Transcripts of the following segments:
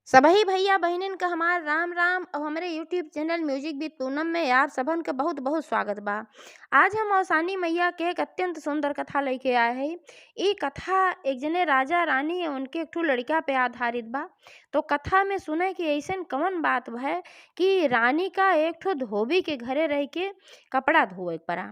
सबही भैया बहिनीन का हमार राम राम और हमारे YouTube channel music with Poonam में आप सबन का बहुत बहुत स्वागत बा। आज हम औसानी मैया के एक अत्यंत सुंदर कथा लेके आए हैं। ये कथा एक जने राजा रानी और उनके एक ठो लड़का पे आधारित बा। तो कथा में सुने कि ऐसन कौन बात है कि रानी का एक ठो धोबी के घरे रह के कपड़ा धोए पड़ा।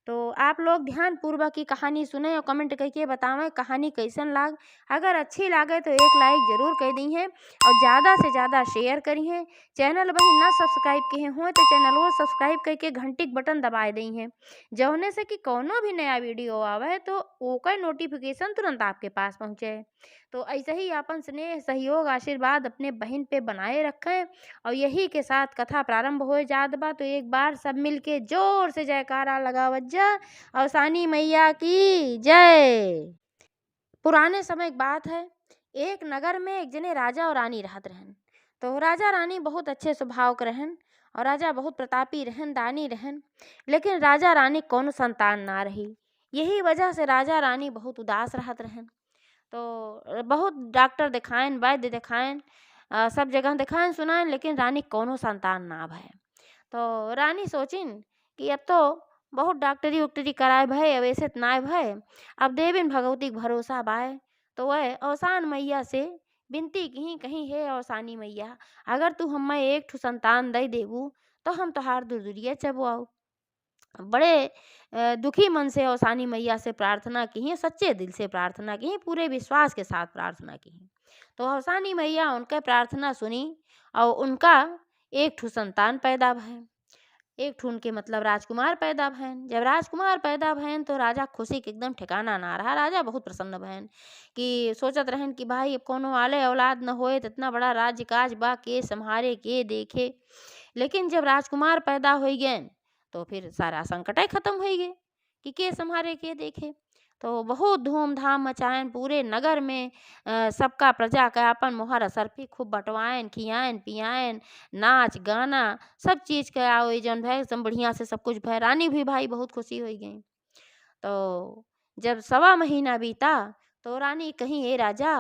तो आप लोग ध्यान पूर्वक की कहानी सुने और कमेंट करके बतावें कहानी कैसन लाग। अगर अच्छी लागे तो एक लाइक जरूर कर दी है और ज़्यादा से ज़्यादा शेयर करी है। चैनल वही ना सब्सक्राइब किए हुए तो चैनल वो सब्सक्राइब करके घंटी के बटन दबाए दी है, जौने से कि कोनो भी नया वीडियो आवे तो ओकर नोटिफिकेशन तुरंत आपके पास पहुँचे। तो ऐसे ही अपन स्नेह सहयोग आशीर्वाद अपने बहन पे बनाए रखें और यही के साथ कथा प्रारंभ हो जात बा। तो एक बार सब मिलके जोर से जयकारा लगावत जा। औसानी मैया की जय। पुराने समय की बात है, एक नगर में एक जने राजा और रानी रहत रहन। तो राजा रानी बहुत अच्छे स्वभाव के रहन और राजा बहुत प्रतापी रहन, दानी रहन। लेकिन राजा रानी कोनो संतान ना रही। यही वजह से राजा रानी बहुत उदास रहत रहन। तो बहुत डॉक्टर दिखाएन, वैद्य दिखाएन, सब जगह दिखाएन सुनाएन, लेकिन रानी कोनो संतान ना भय। तो रानी सोचिन कि अब तो बहुत डॉक्टरी उक्टरी कराए भय, अब ऐसे त नाय भय, अब देवीन भगवती के भरोसा बाय। तो वह औसान मैया से विनती कहीं कहीं हे औसानी मैया, अगर तू हमें एक ठो संतान दे देबू तो हम तोहार दुर्दुरिया चबुआऊ। बड़े दुखी मन से औसानी मैया से प्रार्थना की, सच्चे दिल से प्रार्थना की, पूरे विश्वास के साथ प्रार्थना की। तो औसानी मैया उनके प्रार्थना सुनी और उनका एक ठो संतान पैदा भय। एक ठो उनके मतलब राजकुमार पैदा भयन। जब राजकुमार पैदा भयन तो राजा खुशी के एकदम ठिकाना ना रहा। राजा बहुत प्रसन्न भयन कि सोचत रहन कि भाई अब कोनो आले औलाद न होए तो इतना बड़ा राज्य काज बा, के संहारे के देखे। लेकिन जब राजकुमार पैदा हो गए तो फिर सारा संकट खत्म हो गए कि के संहारे के देखे। तो बहुत धूमधाम मचाएन पूरे नगर में, सबका प्रजा का अपन मोहर असरफी खूब बंटवाएन, खियाएन पियाएन, नाच गाना सब चीज़ के आयोजन भय, सब बढ़िया से सब कुछ भय। रानी भी भाई बहुत खुशी हो गई। तो जब सवा महीना बीता तो रानी कहीं ए राजा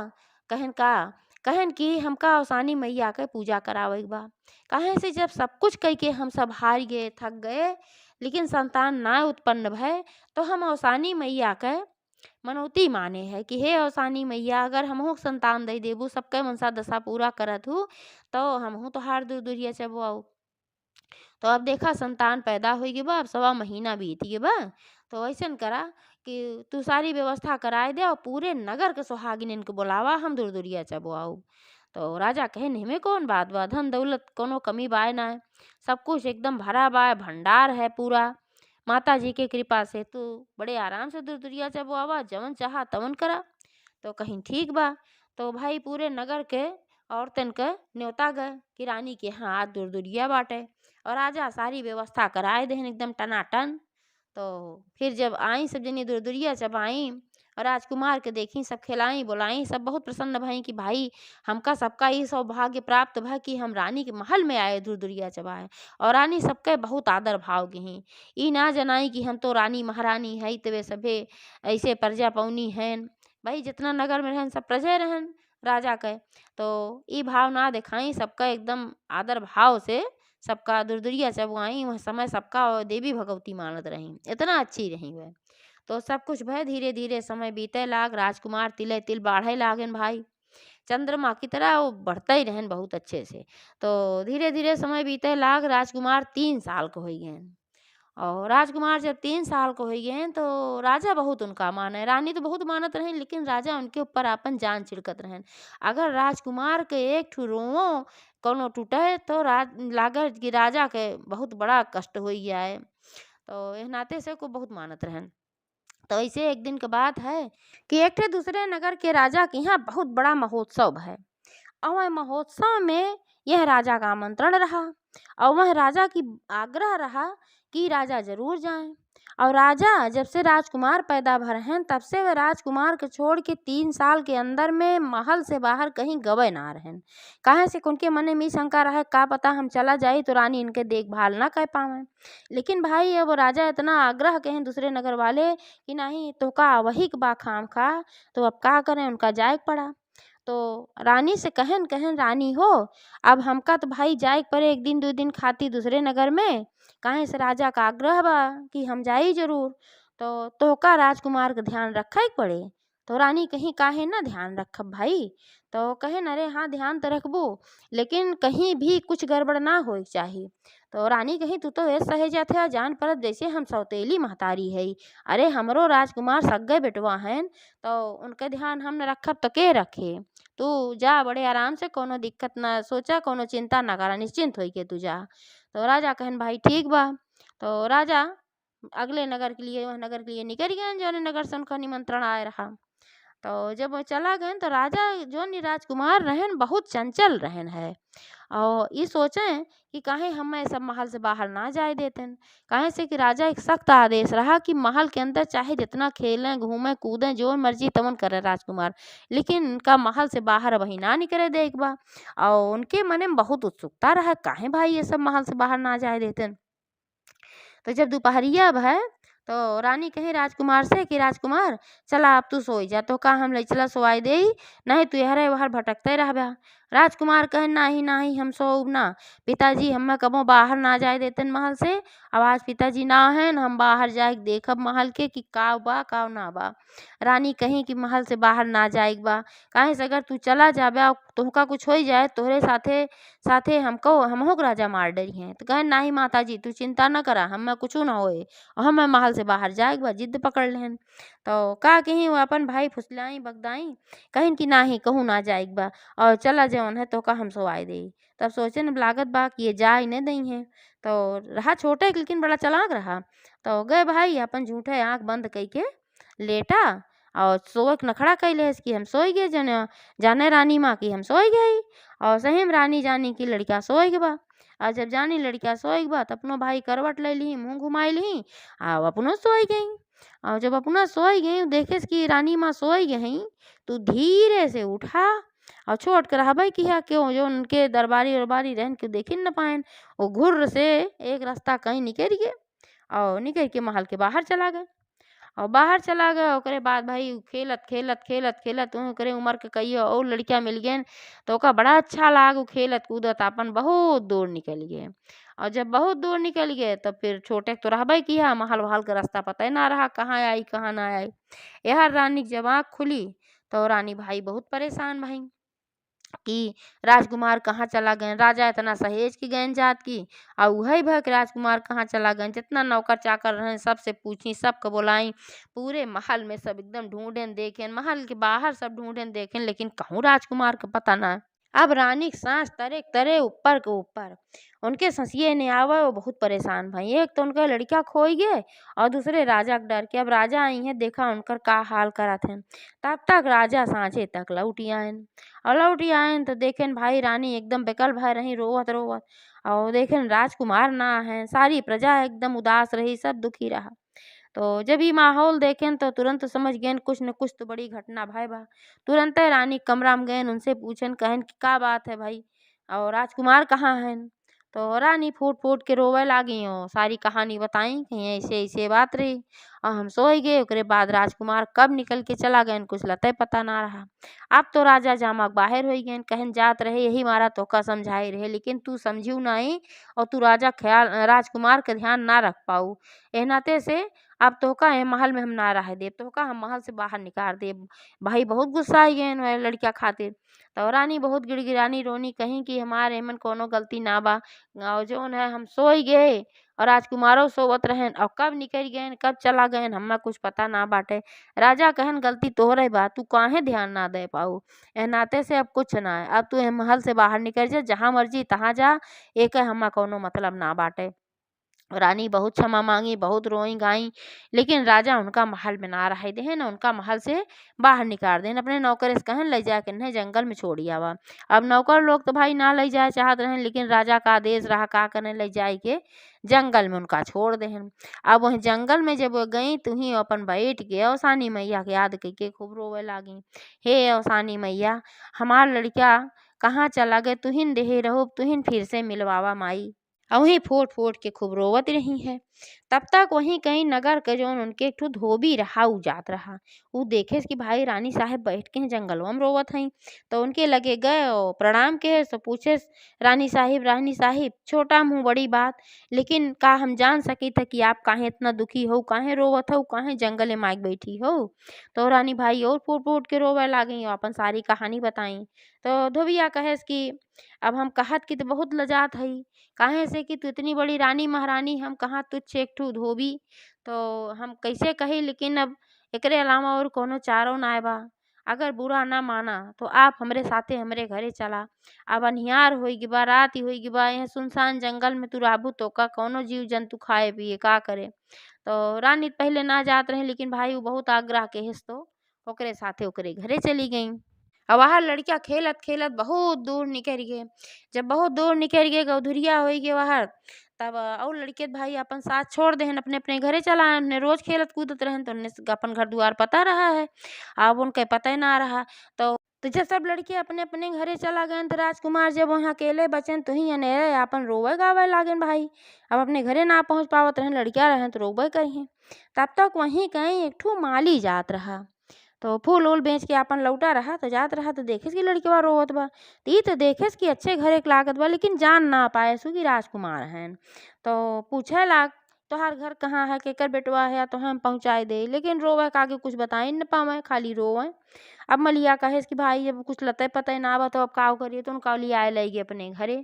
कहन का कहन कि हमका औसानी मैया के पूजा करावे के बा। काहे से जब सब कुछ कह के हम सब हार गए, थक गए, लेकिन संतान ना उत्पन्न भय, तो हम औसानी मैया के मनौती माने है कि हे औसानी मैया, अगर हमहू संतान दे देबू, सबके मनसा दशा पूरा करत हूँ, तो हमहू तोहार दूर दुरिया चबुआऊ। तो अब देखा संतान पैदा हो गई बा, अब सवा महीना बीत गई बा। तो ऐसन करा कि तू सारी व्यवस्था कराए दे और पूरे नगर के सुहागिन इनको बुलावा, हम दूर दुरिया चबुआऊ। तो राजा कहे नहीं कौन बात बा, धन दौलत कोनो कमी बाय ना है, सब कुछ एकदम भरा बा, भंडार है पूरा। माता जी के कृपा से तू बड़े आराम से दूर दुरिया चबुआवा, जवन चाहा तवन करा। तो कहीं ठीक बा। तो भाई पूरे नगर के औरतन के न्योता गए कि रानी के यहाँ आज दुरदुरिया बाटे और राजा सारी व्यवस्था कराए देहन एकदम टनाटन। तो फिर जब आई सब जनी दुरदुरिया जब आई और राजकुमार के देखी, सब खिलाई बुलाई, सब बहुत प्रसन्न भई कि भाई हमका सबका ये सौभाग्य प्राप्त भा कि हम रानी के महल में आए दुरदुरिया चबाए। और रानी सबके बहुत आदर भाव की ई ना जनाई कि हम तो रानी महारानी है तवे सभे ऐसे प्रजा पौनी हैं। भाई जितना नगर में रहन सब प्रजा रहन राजा के। तो ई भाव ना दिखाई, सबका एकदम आदर भाव से सबका दुरदुरिया चबुआई। वह समय सबका देवी भगवती मानत रही, इतना अच्छी रही वह। तो सब कुछ भय, धीरे धीरे समय बीते लाग, राजकुमार तिले तिल बाढ़े लागन भाई, चंद्रमा की तरह वो बढ़ते ही रहन बहुत अच्छे से। तो धीरे धीरे समय बीते लाग, राजकुमार 3 साल के हो गए। और राजकुमार जब 3 साल को हो गए तो राजा बहुत उनका माने, रानी तो बहुत मानत रहें, लेकिन राजा उनके ऊपर अपन जान छिड़कत रहें। अगर राजकुमार के एक ठो रोवो कोनो टूटे तो लागत कि राजा के बहुत बड़ा कष्ट हो जाए। तो एह नाते से को बहुत मानत रहें। तो ऐसे एक दिन के बात है कि एक ठे दूसरे नगर के राजा के यहाँ बहुत बड़ा महोत्सव है और वह महोत्सव में यह राजा का आमंत्रण रहा और वह राजा की आग्रह रहा कि राजा जरूर जाएं। और राजा जब से राजकुमार पैदा भर हैं तब से वह राजकुमार के छोड़ के 3 साल के अंदर में महल से बाहर कहीं गवे ना रहें। काहे से उनके मन में शंका रहे का पता हम चला जाई तो रानी इनके देखभाल ना कर पावे। लेकिन भाई अब राजा इतना आग्रह कहें दूसरे नगर वाले कि नहीं तो का वही बा खाम खा, तो अब का करें, उनका जाए पड़ा। तो रानी से कहन कहन रानी हो, अब हमका तो भाई जाए के पड़े 1 दिन 2 दिन खातिर दूसरे नगर में, काहे से राजा का आग्रह बा कि हम जाई जरूर। तो तोहका राजकुमार का ध्यान रखे के पड़े। तो रानी कहीं काहे ना ध्यान रखब भाई। तो कहेन अरे हाँ ध्यान तो रखबो, लेकिन कहीं भी कुछ गड़बड़ ना होए के चाही। तो रानी कही तू तो ऐसे सहेजत है जान परत जैसे हम सौतेली महतारी है। अरे हमरो राजकुमार सग्गे बेटवा हैं, तो उनके ध्यान हम न रखब तो के रखे। तू जा बड़े आराम से, कोनो दिक्कत ना सोचा, कोनो चिंता ना करा, निश्चिंत होई के तू जा। तो राजा कहन भाई ठीक बा। तो राजा अगले नगर के लिए, वह नगर के लिए निकल गए जौन नगर से उनका निमंत्रण आए रहा। तो जब वो चला गए तो राजा जौन इ राजकुमार रहन बहुत चंचल रहन है, और ये सोचें कि काहे हमें सब महल से बाहर ना जाए देतेन। काहे से कि राजा एक सख्त आदेश रहा कि महल के अंदर चाहे जितना खेलें घूमें कूदें जो मर्जी तमन करे राजकुमार, लेकिन उनका महल से बाहर वही ना निकले दे एक बा। और उनके मने में बहुत उत्सुकता रहा काहे भाई ये सब महल से बाहर ना जाए देतेन। तो जब दोपहरिया भय तो रानी कही राजकुमार से कि राजकुमार चला अब तू सोई जा, तो का हम ले चला सोवाई दे, नहीं तू यहरे वहर भटकते रहबा। राजकुमार कहे नाही नाही हम सोऊब ना, पिताजी हमें कबो बाहर ना जाए देतेन महल से। अब आज पिताजी ना हैं, हम बाहर जाए के देखब महल के कि का बा का ना बा। रानी कही कि महल से बाहर ना जाए के बा, काहे से अगर तू चला जाबा तोहका कुछ हो जाए तोहरे साथे साथे हमको हमहू के राजा मार डरी हैं। तो कहे नाही माताजी तू चिंता न करा, हमें कुछ ना होए, और हमें महल से बाहर जाए के बा, जिद पकड़ लेहन। तो का कहीं वो अपन भाई फुसलाई बगदाई, कहिन कि नाही कहूँ ना जाए के बा, और चला जौन है तो का हम सोवाई दे। तब सोचे न लागत बा कि ये जा ही नहीं दई हैं। तो रहा छोटे लेकिन बड़ा चालाक रहा। तो गए भाई अपन झूठे आँख बंद कई के लेटा, और सोए के नखड़ा कैले कि हम सोई गए जने जाने रानी माँ की हम सोई गई। और सही में रानी जानी की लड़का सोई गए बा। और जब जानी लड़का सोई गए बा तो अपनो भाई करवट ले ली, मुँह घुमाई ली, और अपनो सोई गई। और जब अपना सोई गई देखे कि रानी माँ सोई गई, तो धीरे से उठा और छोड़ कर हवाई किया क्यों जो उनके दरबारी उरबारी रहन के देख न पाएन। वो घुर्र से एक रास्ता कहीं निकल गए, और निकल के महल के बाहर चला गए। और बाहर चला गया ओकरे बाद भाई खेलत खेलत खेलत खेलत ओकरे उम्र के कईयो और लड़कियां मिल गए, तो ओका बड़ा अच्छा लाग उ खेलत कूदत अपन बहुत दूर निकल गए। और जब बहुत दूर निकल गए तब फिर छोटे तो रहबे किया, महल वहल का रास्ता पता ही ना रहा कहाँ आई कहाँ ना आई। यह रानी की जब आँख खुली तो रानी भाई बहुत परेशान भाई कि राजकुमार कहाँ चला गए। राजा इतना सहेज के गए जात की, और वही भक राजकुमार कहाँ चला गए। जितना नौकर चाकर रहे सबसे पूछी, सबको बुलाई, पूरे महल में सब एकदम ढूंढें देखें, महल के बाहर सब ढूंढें देखें, लेकिन कहूँ राजकुमार का पता ना। अब रानी की सांस तरे तरे ऊपर के ऊपर, उनके ससिए ने आवे वो बहुत परेशान भाई। एक तो उनका लड़का खोई गए, और दूसरे राजा के डर के। अब राजा आई हैं देखा उनकर का हाल करत हैं। तब तक राजा सांझे तक लौटी आयन, और लौटी आयन तो देखें भाई रानी एकदम बेकल भय रही रोवत रोवत। और देखें राजकुमार ना है, सारी प्रजा एकदम उदास रही, सब दुखी रहा। तो जब ये माहौल देखें तो तुरंत समझ गए कुछ न कुछ तो बड़ी घटना भाई बा। तुरंत रानी कमरा में गए उनसे पूछन कहन कि का बात है भाई, और राजकुमार कहाँ हैं। तो रानी फूट फूट के रोवे लागी और सारी कहानी बताई कि ऐसे ऐसे बात रही, और हम सोई गए। ओकरे बाद राजकुमार कब निकल के चला गए कुछ लते पता ना रहा। अब तो राजा जामक बाहर हो गए, कहन जात रहे यही मारा तो का समझाई रहे, लेकिन तू समझू नहीं, और तू राजा ख्याल राजकुमार का ध्यान ना रख पाऊ। एह नाते से अब तोहका ए महल में हम ना रह देब, तोहका हम महल से बाहर निकाल देब। भाई बहुत गुस्सा आई गए वह लड़किया खातिर। तो रानी बहुत गिड़गिड़ानी रोनी कहीं कि हमारे एमन कोनो गलती ना बा, और जौन है हम सोई गए, और राजकुमारों सोवत रहन, और कब निकल गए कब चला गए हमें कुछ पता ना बाटे। राजा कहन गलती तोहरे बा, तू काहे ध्यान ना दे पाऊ। एह नाते से अब कुछ ना है, अब तू ए महल से बाहर निकल जा, जहाँ मर्जी तहाँ जा, एक हमें कोनो मतलब ना बाटे। रानी बहुत क्षमा मांगी, बहुत रोई गाई, लेकिन राजा उनका महल में ना रहे दे न, उनका महल से बाहर निकाल देन। अपने नौकर से कहन ले जाके नहीं जंगल में छोड़ी आवा। अब नौकर लोग तो भाई ना ले जाए चाहत रहे, लेकिन राजा का आदेश रहा का करने ले जाए के जंगल में उनका छोड़ देहन। अब वह जंगल में जब वो गई तो ही अपन बैठ के अवसानी मैया के याद करके खूब रोवे लागी। हे अवसानी मैया, हमार लड़का कहाँ चला गए, तुहिन देहे रहो, तुहिन फिर से मिलवावा माई। और वहीं फोट फोट के खूब रोवत रही है। तब तक वहीं कहीं नगर के जौन उनके एक ठो धोबी रहा उ जात रहा। उ देखे कि भाई रानी साहब बैठ के जंगलवा में रोवत हई। तो उनके लगे गए और प्रणाम के तो पूछे, रानी साहिब छोटा मुँह बड़ी बात, लेकिन का हम जान सकी थे कि आप काहे इतना दुखी हो, काहे रोवत हो, काहे जंगले में आके बैठी हो। तो रानी भाई और फूट फूट के रोवे लागी और अपन सारी कहानी बताई। तो धोबिया कहेस कि अब हम कहत की तो बहुत लजात हई, काहे से कि तू इतनी बड़ी रानी महारानी, हम कहाँ तुच्छ एक ठो धोबी, तो हम कैसे कही, लेकिन अब एकरे अलावा और कोनो चारो नाय बा। अगर बुरा ना माना तो आप हमरे साथे हमरे घरे चला। अब अन्हियार होई गे बा, रात ही होई गे बा, यहाँ सुनसान जंगल में तू रहबू तो का कौनो जीव जंतु खाए पिए का करे। तो रानी पहले ना जात रहे, लेकिन भाई वो बहुत आग्रह केहिस तो ओकरे साथे ओकरे घरे चली गई। और वहाँ लड़किया खेलत खेलत बहुत दूर निकल गए। जब बहुत दूर निकल गए गौधुरिया हो गए वहाँ, तब और लड़के भाई अपन साथ छोड़ देहन, अपने अपने घरे चला आए। उन्हें रोज खेलत कूदत रहन तो उन्हें अपन घर द्वार पता रहा है, अब उनके पता ही ना रहा। तो जब सब लड़के अपने अपने घरे चला गए तो राजकुमार जब वहाँ अकेले बचन तो ही अनेरे अपन रोवे गावे लागन भाई। अब अपने घरे ना पहुँच पावत रहन, लड़किया रहन तो रोवे करिए। तब तक वहीं कहीं एक ठो माली जात रहा, तो फूल उल बेच के आपन लौटा रहा, तो जात रहा तो देखेस कि लड़कवा रोवत बा। तो ई तो देखेस कि अच्छे घरे के लागत बा, लेकिन जान ना पाए सु कि राजकुमार हैं। तो पूछे लाग, तोहार घर कहाँ है, केकर बेटवा है, तो हम पहुँचाए दे, लेकिन रोवे का आगे कुछ बताई न पावे, खाली रोवे। अब मलिया कहेस कि भाई जब कुछ लते पते ना बा तो अब का करिए, तो उनका लियाए लई अपने घरे।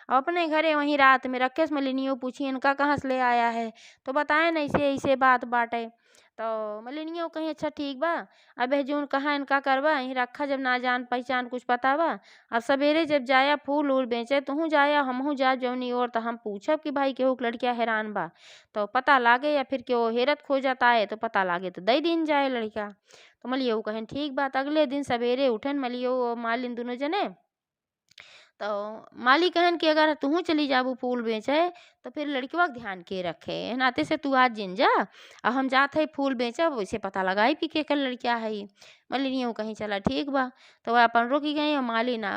अब अपने घरे वहीं रात में रखेस। मलिनियो पूछी इनका कहाँ से ले आया है, तो बताए न ऐसे ऐसे बात बाटे। तो मलिनियो कहीं अच्छा ठीक बा, अबे जून कहाँ इनका करबा, यहीं रखा, जब ना जान पहचान कुछ पता बा। अब सवेरे जब जाया फूल उल बेचे तुहू जाया हमहू जा जौनी ओर, तो हम पूछब कि भाई केहू के लड़किया हैरान बा तो पता लागे, या फिर केहू हेरत खोजत आए तो पता लागे तो दई दिन जाए लड़का। तो मलियो कहें ठीक बात। अगले दिन सवेरे उठन मलियो और मालिन दोनों जने, तो माली कहन कि अगर तुहू चली जाबू फूल बेचे तो फिर लड़किवा के ध्यान के रखे, नाते से तू आज जिन जा और हम जात है फूल बेचब, वैसे पता लगाई पी के लड़किया है। मलिनियो कहीं चला ठीक बा। तो वह अपन रुकी गई और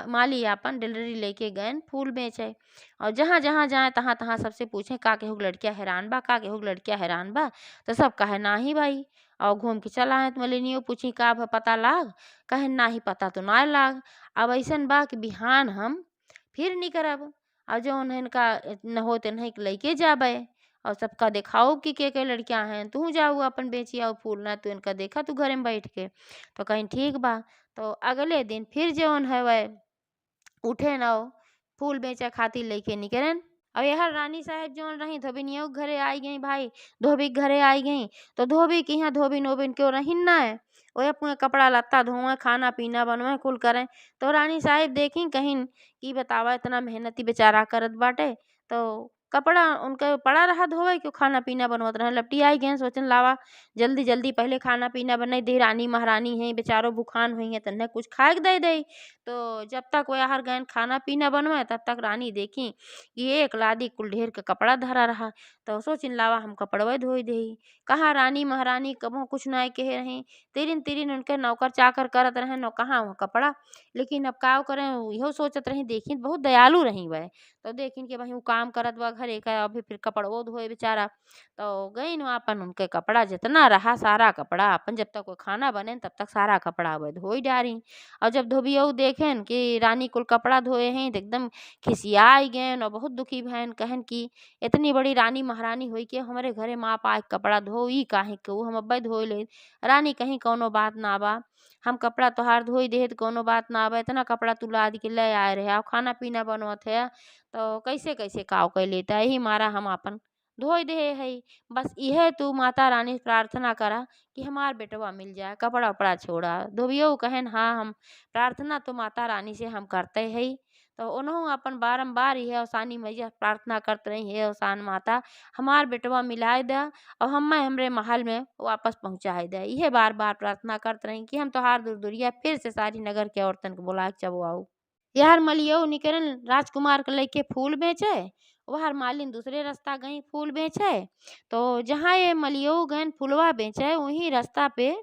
माली अपन डिलरी लेके गए फूल बेचे। और जहाँ जहाँ जाए तहाँ तहाँ सबसे पूछे का केहू के लड़किया हैरान बा, का केहू के लड़किया हैरान बा, तो सब कहे ना ही भाई। और घूम के चला है तो मलिनियो पूछी का पता लाग, कहे ना ही पता तो ना लाग। अब ऐसन बा कि बिहान हम फिर नहीं करब, और जौन है इनका न होते नहीं लइके जाबे और सबका देखाओ कि के लड़कियां हैं, तू जाऊ अपन बेची आओ फूल, ना तू इनका देखा तू घरे में बैठ के। तो कहीं ठीक बा। तो अगले दिन फिर जौन है वह उठे न फूल बेचे खातिर लेके निकलन। और यह रानी साहब जौन रही धोबिनियों के घरे आई गई भाई, धोबी के घरे आई गई। तो धोबी की यहाँ धोबी नोबिन क्यों रही ना है, वह अपने कपड़ा लत्ता धोए, खाना पीना बनवाए, कुल करें। तो रानी साहब देखी कहीं कि बतावा इतना मेहनती बेचारा करत बाटे, तो कपड़ा उनका पड़ा रहा धोवे, क्यों खाना पीना बनवत रहे। लपटी आई गए सोचन लावा जल्दी जल्दी पहले खाना पीना बनाई दे, रानी महारानी है बेचारो भूखान हुई है, तन्ने कुछ खाए के दे दे। तो जब तक वह हर गए खाना पीना बनवाए तब तक रानी देखी कि एक लादी कुल ढेर के कपड़ा धरा रहा। तो सोचिन लावा हम कपड़वे धोई दे। कहाँ रानी महारानी कबो कुछ ना कहे रहे, तिरिन तिरिन उनके नौकर चाकर करत रहे नो, कहाँ वह कपड़ा। लेकिन अब का करें, इहो सोचत रही, देखी बहुत दयालु रही वह। तो देखिन कि भाई वो काम करत बा घरे का, अभी फिर कपड़वो धोए बेचारा। तो गई न अपन उनके कपड़ा जितना रहा सारा कपड़ा अपन, जब तक वो खाना बने तब तक सारा कपड़ा वह धोई डारी। और जब धोबियो देखेन कि रानी कुल कपड़ा धोए हैं तो एकदम खिसियाई गए और बहुत दुखी भैन, कहन कि इतनी बड़ी रानी महारानी हुई के हमारे घरे माँ पा के कपड़ा धोई काहे के, हम अब्बे धोई ले। रानी कहीं कौनो बात ना बा, हम कपड़ा तोहार धोई दे तो कौनो बात ना बा, इतना कपड़ा तू लाद के ले आए रहे और खाना पीना बनवत है, तो कैसे कैसे काव कर लेता, यही मारा हम अपन धोई दे है। बस यह तू माता रानी से प्रार्थना करा कि हमार बेटवा मिल जाए, कपड़ा उपड़ा छोड़ा। धोबियो कहन हाँ हम प्रार्थना तो माता रानी से हम करते हैं। तो उन्होंने अपन बारम्बार यह अवसानी मैया प्रार्थना करते रही है, अवसान माता हमार बेटवा मिलाए दे और हम हमरे महल में वापस पहुँचाए दे। यह बार बार प्रार्थना करते रही कि हम तो हार दूर दूरिया फिर से सारी नगर के औरतन को बुला के चबो आओ। यार मलियो निकरन राजकुमार के लेके फूल बेचे, वह मालिन दूसरे रास्ता गई फूल बेचे। तो जहाँ ये मलियो गए फूलवा बेचे वहीं रास्ता पे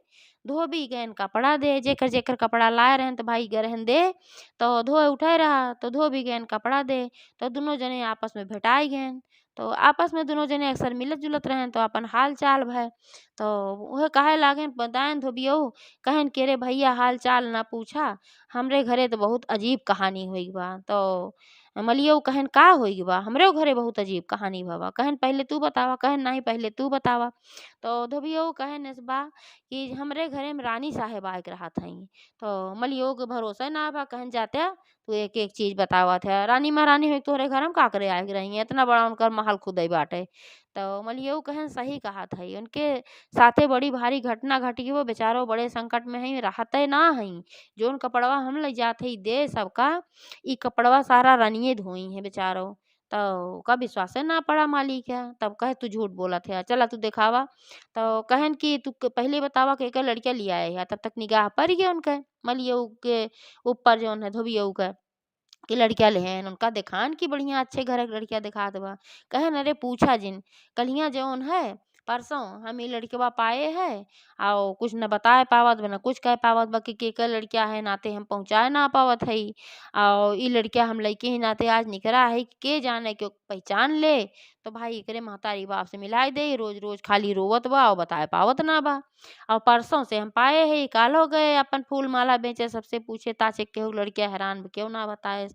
धोबी गएन कपड़ा दे, जेकर जेकर कपड़ा लाए रहेन तो भाई गए रहेन दे, तो धोए उठाए रहा तो धोबी गएन कपड़ा दे, तो दुनों जने आपस में भेटाई गएन। तो आपस में दुनों जने अक्सर मिलत जुलत रहेन तो अपन हाल चाल भय। तो उहे कहे लागेन बताएन धोबियऊ, कहेन के रे भैया हाल चाल ना पूछा, हमरे घरे तो बहुत अजीब कहानी होइल बा। तो मलियऊ कहेन का होइल बा, हमरे घरे बहुत अजीब कहानी भवा, कहेन पहले तू बतावा, कहेन नाही पहले तू बतावा। तो धोबियऊ कहेन एस बा कि हमरे घरे में रानी साहेब आए के रहत हईं। तो मलियो के भरोसा ना बा, कहन जाते तू एक एक चीज बतावत है, रानी महारानी हुई तोहरे घर में का करे आए के रही, इतना बड़ा उनकर महल खुदई बाटे। तो मलियो कहन सही कहत हई, उनके साथे बड़ी भारी घटना घटी, वो बेचारो बड़े संकट में हई, रहते ना हई। जोन कपड़वा हम ले जात हई दे सबका, ई कपड़वा सारा रानिये धोई है बेचारो। तो ओका विश्वासे ना पड़ा मालिक है, तब कहे तू झूठ बोलत है, चला तू दिखावा। तो कहन कि तू पहले बतावा के के लड़किया लिया है, तब तक निगाह पड़ गया उनके मलियऊ के ऊपर जौन है धोबियऊ के कि लड़किया लेहन उनका देखान कि बढ़िया अच्छे घर के लड़किया दिखात बा। कहन अरे पूछा जिन कलिया जौन है परसों हम ई लड़कवा पाए है, और कुछ न बताए पावत बा न कुछ कह पावत बा कि केकर लड़किया है, नाते हम पहुँचाए ना पावत हई। और ई लड़किया हम लइके ही नाते आज निकरा है, के जाने के पहचान ले। तो भाई एकरे महतारी बाप से मिलाई दे, रोज रोज खाली रोवत बा और बताए पावत ना बा। और परसों से हम पाए है, काल्हो गए अपन फूल माला बेचे, सबसे पूछे ताचे केहू लड़किया हैरान क्यों ना बताए।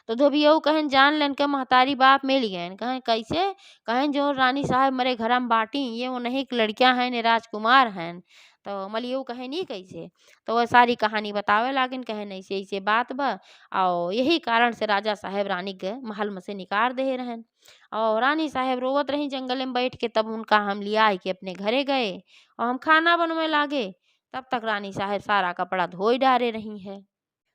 तो धोबियऊ कहन जान लेन के महतारी बाप मिल गएन, कहें कैसे, कहें जो रानी साहब मरे घर में बाटी ये वो नहीं कि लड़कियां हैं ने राजकुमार हैं। तो मलियऊ कहे नहीं कैसे, तो वह सारी कहानी बतावे लागिन, कहे ऐसे ऐसे बात बा, और यही कारण से राजा साहेब रानी के महल में से निकाल दे रहन। और रानी साहेब रोवत रही जंगल में बैठ के, तब उनका हम लिया के अपने घरे गए और हम खाना बनवे लागे। तब तक रानी साहेब सारा कपड़ा धोई डारे रही है।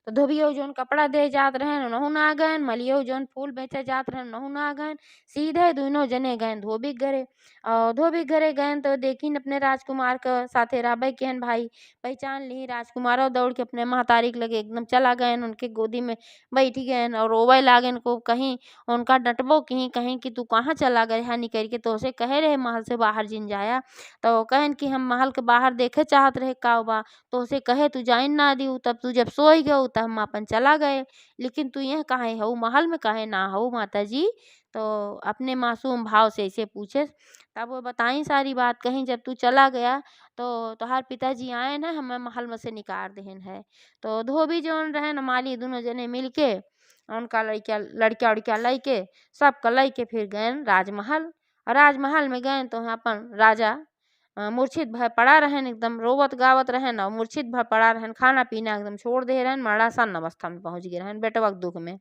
तो धोबियऊ जौन कपड़ा दे जात रहेन ओनहु ना गएन, मलियऊ जौन फूल बेचे जात रहेन ओनहु ना गएन, सीधे दुनो जने गएन धोबी के घरे। और धोबी के घरे गएन तो देखिन अपने राजकुमार के साथे रहबे केहन भाई, पहचान ली राजकुमारो दौड़ के अपने महतारी के लगे एकदम चला गएन, उनके गोदी में बैठ गएन और रोवे लागेन खूब। कहीं उनका डंटबो कहीं कहीं कि तू कहाँ चला गया निकल के, तोहसे कहे रहे महल से बाहर जिन जाया। तो कहन कि हम महल के बाहर देखे चाहत रहे का बा, तोहसे कहे तू जाइन ना दिउ, तब तू जब सोई गऊ तब हम अपन चला गए, लेकिन तू यह काहे हऊ, महल में काहे ना हऊ माता जी। तो अपने मासूम भाव से ऐसे पूछे, तब वो बताई सारी बात, कहीं जब तू चला गया तो तोहार पिताजी आए न हमें महल में से निकाल देहन है। तो धोबी जौन रहे न माली दोनों जने मिल के उनका लड़किया लड़किया उड़किया लइके सबका लइके फिर गएन राजमहल। और राजमहल में गएन तो वहाँ अपन राजा मूर्छित भय पड़ा रहन, एकदम रोवत गावत रहन और मूर्छित भय पड़ा रहन, खाना पीना एकदम छोड़ दे रहन, मड़ा सन अवस्था में पहुंच गए रहन बेटवा के दुख में।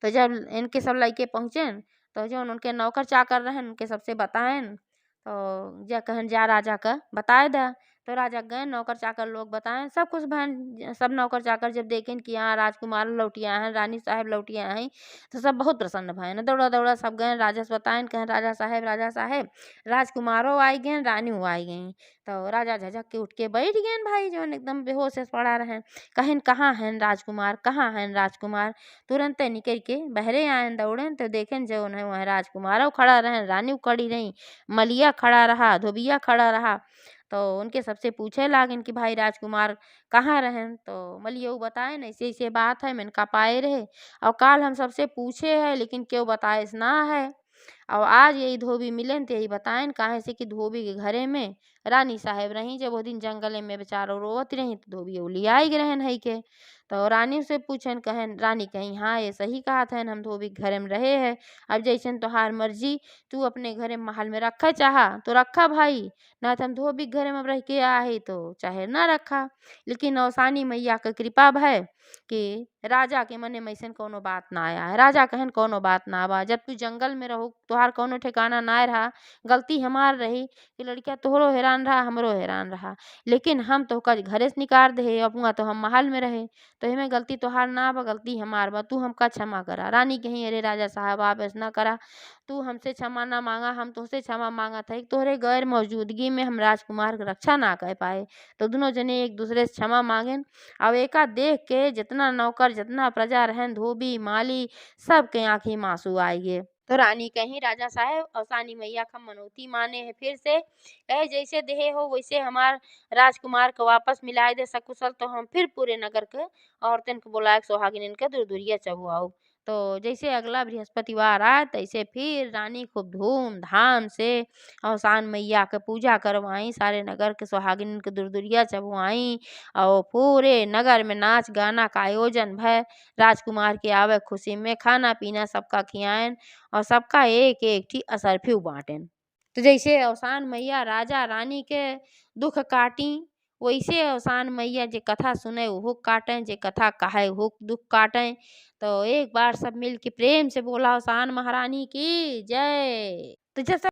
तो जब इनके सब लइके पहुँचेन तो जौन उनके नौकर चाकर रहन उनके सबसे बताएन, तो जा कहन जा राजा का बताए दा। तो राजा गए नौकर चाकर लोग बताएं सब कुछ बहन, सब नौकर चाकर जब देखें कि यहाँ राजकुमार लौटिया हैं, रानी साहब लौटिया हैं, तो सब बहुत प्रसन्न भयन, दौड़ा दौड़ा सब गए राजा से बताएं, कहें राजा साहेब राजकुमारों आई गए रानियों आई गई। तो राजा झझक के उठ के बैठ गए भाई, जो एकदम बेहोश से पड़ा रहे। कहें कहाँ हैं राजकुमार, कहाँ हैं राजकुमार। तुरंत निकल के बहरे आयन दौड़ेन तो देखें जो है वह राजकुमारों खड़ा रहें, रानी खड़ी रही, मलिया खड़ा रहा, धोबिया खड़ा रहा। तो उनके सबसे पूछे लागिन कि भाई राजकुमार कहाँ रहें। तो मलियऊ बताए न ऐसे ऐसे बात है, मैंने कहा पाए रहे और काल हम सबसे पूछे है लेकिन क्यों बताए ना है। और आज यही धोबी मिलन ते यही बताएन, काहे से कि धोबी के घरे में रानी साहेब रही, जब वो दिन जंगल में बेचारो रोवत रही तो धोबी लियाई रहन है के। तो रानी से पूछन, कहन रानी कहीं हाँ ये सही कहा था, हम धोबी के घरे में रहे हैं, अब जैसन तोहार मर्जी, तू अपने घरे महल में रखा चाहा तो रखा भाई, ना तो हम धोबी के घरे में रह के आहे तो चाहे ना रखा। लेकिन औसानी मैया के कृपा भय कि राजा के मने में अइसन कोनो बात ना आया है। राजा कहन कोनो बात ना बा, जब तू जंगल में रहो तोहार कोनो ठिकाना ना रहा, गलती हमार रही कि लड़किया तोहरो हैरान रहा हमरो हैरान रहा, लेकिन हम तोहका घरे से निकाल दे अपुआ तो हम महल में रहे, तो एमे गलती तोहार ना बा गलती हमार बा, तू हमका क्षमा करा। रानी कहीं अरे राजा साहब आप ऐसा ना करा, तू हमसे क्षमा ना मांगा, हम तुझसे क्षमा मांगा था, तोहरे गैर मौजूदगी में हम राजकुमार की रक्षा ना कर पाए। तो दोनों जने एक दूसरे से क्षमा मांगेन। अब एका देख के जितना नौकर जितना प्रजा रहन धोबी माली सबके आँखी में आंसू आए गे। तो रानी कहीं राजा साहब अवसानी मैया का मनौती माने है फिर से कहे जैसे देहे हो वैसे हमार राजकुमार को वापस मिलाए दे सकुशल तो हम फिर पूरे नगर के औरतन को बुलाए के सुहागिन के दूर-दूरिया चबुआऊ। तो जैसे अगला बृहस्पतिवार आए तैसे फिर रानी खूब धूम-धाम से अवसान मैया के पूजा करवाई, सारे नगर के सुहागिन के दूर-दूरिया चबुआई और पूरे नगर में नाच गाना का आयोजन भय। राजकुमार के आवे खुशी में खाना-पीना सबका खियाएन और सबका एक-एक ठी असरफी बाँटेन। तो जैसे अवसान मैया राजा रानी के दुख काटी, वैसे अवसान मैया जे कथा सुने उहु काटें, जे कथा कहे उहु दुख काटें। तो एक बार सब मिल के प्रेम से बोला अवसान महारानी की जय। तो जैसा